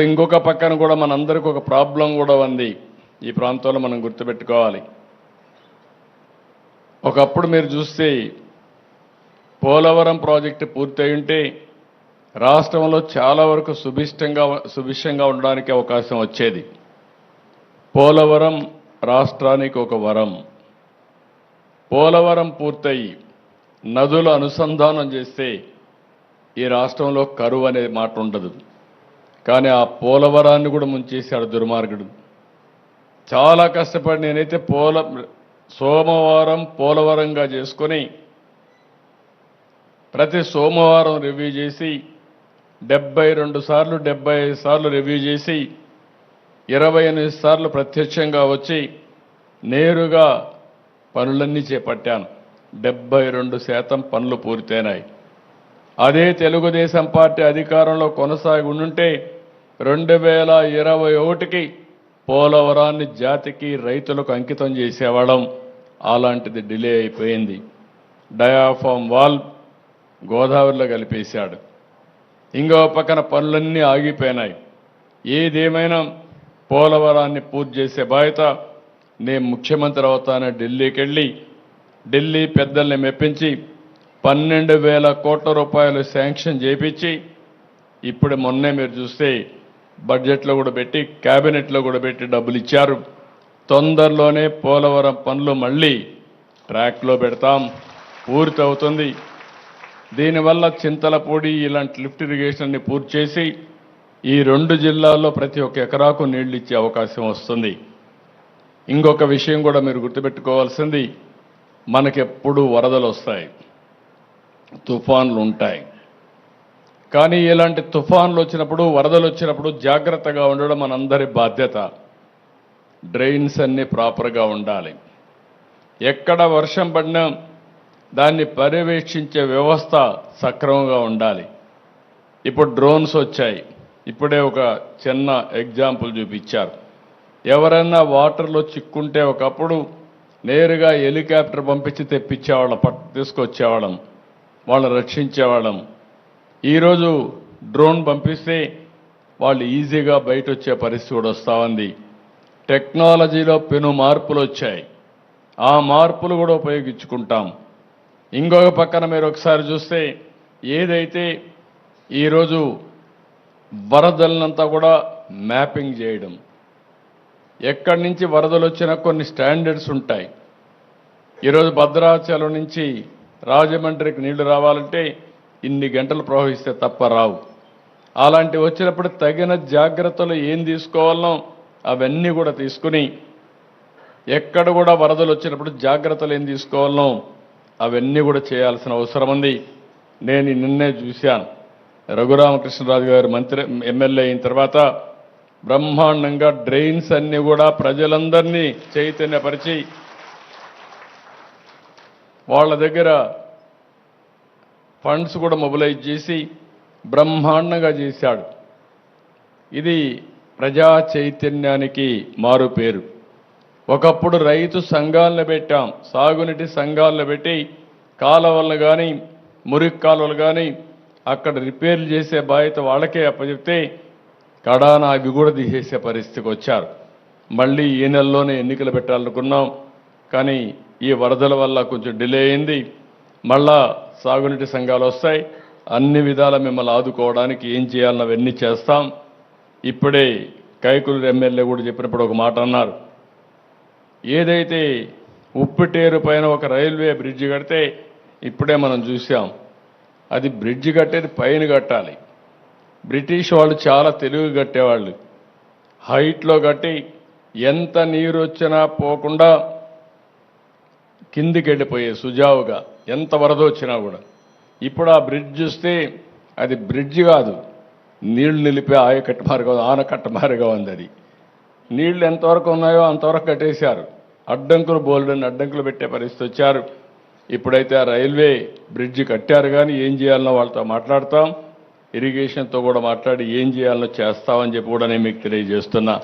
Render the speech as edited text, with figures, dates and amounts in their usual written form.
ఇంకొక పక్కన కూడా మనందరికీ ఒక ప్రాబ్లం కూడా ఉంది. ఈ ప్రాంతంలో మనం గుర్తుపెట్టుకోవాలి. ఒకప్పుడు మీరు చూస్తే పోలవరం ప్రాజెక్టు పూర్తయి ఉంటే రాష్ట్రంలో చాలా వరకు సుభిక్షంగా ఉండడానికి అవకాశం వచ్చేది. పోలవరం రాష్ట్రానికి ఒక వరం. పోలవరం పూర్తయి నదుల అనుసంధానం చేస్తే ఈ రాష్ట్రంలో కరువు అనే మాట ఉండదు. కానీ ఆ పోలవరాన్ని కూడా ముంచేశాడు దుర్మార్గుడు. చాలా కష్టపడి నేనైతే సోమవారం పోలవరంగా చేసుకొని ప్రతి సోమవారం రివ్యూ చేసి 72 సార్లు 75 సార్లు రివ్యూ చేసి 28 సార్లు ప్రత్యక్షంగా వచ్చి నేరుగా పనులన్నీ చేపట్టాను. 72% పనులు పూర్తయినాయి. అదే తెలుగుదేశం పార్టీ అధికారంలో కొనసాగి ఉండుంటే 2021కి పోలవరాన్ని జాతికి రైతులకు అంకితం చేసేవాళ్ళం. అలాంటిది డిలే అయిపోయింది. డయాఫామ్ వాల్ గోదావరిలో కలిపేశాడు. ఇంకో పక్కన పనులన్నీ ఆగిపోయినాయి. ఏదేమైనా పోలవరాన్ని పూర్తి చేసే బాధ్యత నేను ముఖ్యమంత్రి అవుతానని ఢిల్లీకి వెళ్ళి ఢిల్లీ పెద్దల్ని మెప్పించి 12,000 కోట్ల రూపాయలు శాంక్షన్ చేయించి ఇప్పుడు మొన్నే మీరు చూస్తే బడ్జెట్లో కూడా పెట్టి క్యాబినెట్లో కూడా పెట్టి డబ్బులు ఇచ్చారు. తొందరలోనే పోలవరం పనులు మళ్ళీ ట్రాక్లో పెడతాం, పూర్తి అవుతుంది. దీనివల్ల చింతలపూడి ఇలాంటి లిఫ్ట్ ఇరిగేషన్ని పూర్తి చేసి ఈ 2 జిల్లాల్లో ప్రతి ఒక్క ఎకరాకు నీళ్లు ఇచ్చే అవకాశం వస్తుంది. ఇంకొక విషయం కూడా మీరు గుర్తుపెట్టుకోవాల్సింది, మనకెప్పుడు వరదలు వస్తాయి, తుఫాన్లు ఉంటాయి. కానీ ఇలాంటి తుఫాన్లు వచ్చినప్పుడు వరదలు వచ్చినప్పుడు జాగ్రత్తగా ఉండడం మనందరి బాధ్యత. డ్రైన్స్ అన్నీ ప్రాపర్గా ఉండాలి. ఎక్కడ వర్షం పడినా దాన్ని పర్యవేక్షించే వ్యవస్థ సక్రమంగా ఉండాలి. ఇప్పుడు డ్రోన్స్ వచ్చాయి. ఇప్పుడే ఒక చిన్న ఎగ్జాంపుల్ చూపించారు. ఎవరైనా వాటర్లో చిక్కుంటే ఒకప్పుడు నేరుగా హెలికాప్టర్ పంపించి తెప్పించేవాళ్ళం, తీసుకొచ్చేవాళ్ళం, వాళ్ళని రక్షించేవాళ్ళం. ఈరోజు డ్రోన్ పంపిస్తే వాళ్ళు ఈజీగా బయట వచ్చే పరిస్థితి కూడా వస్తూ ఉంది. టెక్నాలజీలో పెను మార్పులు వచ్చాయి. ఆ మార్పులు కూడా ఉపయోగించుకుంటాం. ఇంకొక పక్కన మీరు ఒకసారి చూస్తే ఏదైతే ఈరోజు వరదలనంతా కూడా మ్యాపింగ్ చేయడం, ఎక్కడి నుంచి వరదలు వచ్చినా కొన్ని స్టాండర్డ్స్ ఉంటాయి. ఈరోజు భద్రాచలం నుంచి రాజమండ్రికి నీళ్లు రావాలంటే ఇన్ని గంటలు ప్రవహిస్తే తప్ప రావు. అలాంటివి వచ్చినప్పుడు తగిన జాగ్రత్తలు ఏం తీసుకోవాలనో అవన్నీ కూడా తీసుకుని, ఎక్కడ కూడా వరదలు వచ్చినప్పుడు జాగ్రత్తలు ఏం తీసుకోవాలనో అవన్నీ కూడా చేయాల్సిన అవసరం ఉంది. నేను నిన్నే చూశాను, రఘురామకృష్ణరాజు గారు ఎమ్మెల్యే అయిన తర్వాత బ్రహ్మాండంగా డ్రైన్స్ అన్నీ కూడా ప్రజలందరినీ చైతన్యపరిచి వాళ్ళ దగ్గర ఫండ్స్ కూడా మొబిలైజ్ చేసి బ్రహ్మాండంగా చేశాడు. ఇది ప్రజా చైతన్యానికి మారు పేరు. ఒకప్పుడు రైతు సంఘాలను పెట్టాం, సాగునీటి సంఘాలను పెట్టి కాలువలను కానీ మురికి కాలువలు కానీ అక్కడ రిపేర్లు చేసే బాధ్యత వాళ్ళకే అప్పచెప్తే కడాన అవి కూడా తీసేసే పరిస్థితికి వచ్చారు. మళ్ళీ ఈ నెలలోనే ఎన్నికలు పెట్టాలనుకున్నాం, కానీ ఈ వరదల వల్ల కొంచెం డిలే అయింది. మళ్ళా సాగునీటి సంఘాలు వస్తాయి. అన్ని విధాల మిమ్మల్ని ఆదుకోవడానికి ఏం చేయాలని అవన్నీ చేస్తాం. ఇప్పుడే కైకులూరు ఎమ్మెల్యే కూడా చెప్పినప్పుడు ఒక మాట అన్నారు. ఏదైతే ఉప్పుటేరు పైన ఒక రైల్వే బ్రిడ్జి కడితే ఇప్పుడే మనం చూసాం, అది బ్రిడ్జి కట్టేది పైన కట్టాలి. బ్రిటిష్ వాళ్ళు చాలా తెలివి కట్టేవాళ్ళు. హైట్లో కట్టి ఎంత నీరు వచ్చినా పోకుండా కిందికి వెళ్ళిపోయే సుజావుగా, ఎంత వరద వచ్చినా కూడా. ఇప్పుడు ఆ బ్రిడ్జ్ చూస్తే అది బ్రిడ్జ్ కాదు, నీళ్లు నిలిపే ఆయకట్ట మార్గం, ఆనకట్ట మార్గం ఉంది. అది నీళ్లు ఎంతవరకు ఉన్నాయో అంతవరకు కట్టేశారు. అడ్డంకులు బోల్డని అడ్డంకులు పెట్టే పరిస్థితి వచ్చారు. ఇప్పుడైతే ఆ రైల్వే బ్రిడ్జి కట్టారు, కానీ ఏం చేయాలనో వాళ్ళతో మాట్లాడతాం. ఇరిగేషన్తో కూడా మాట్లాడి ఏం చేయాలనో చేస్తామని చెప్పి కూడా నేను మీకు తెలియజేస్తున్నా.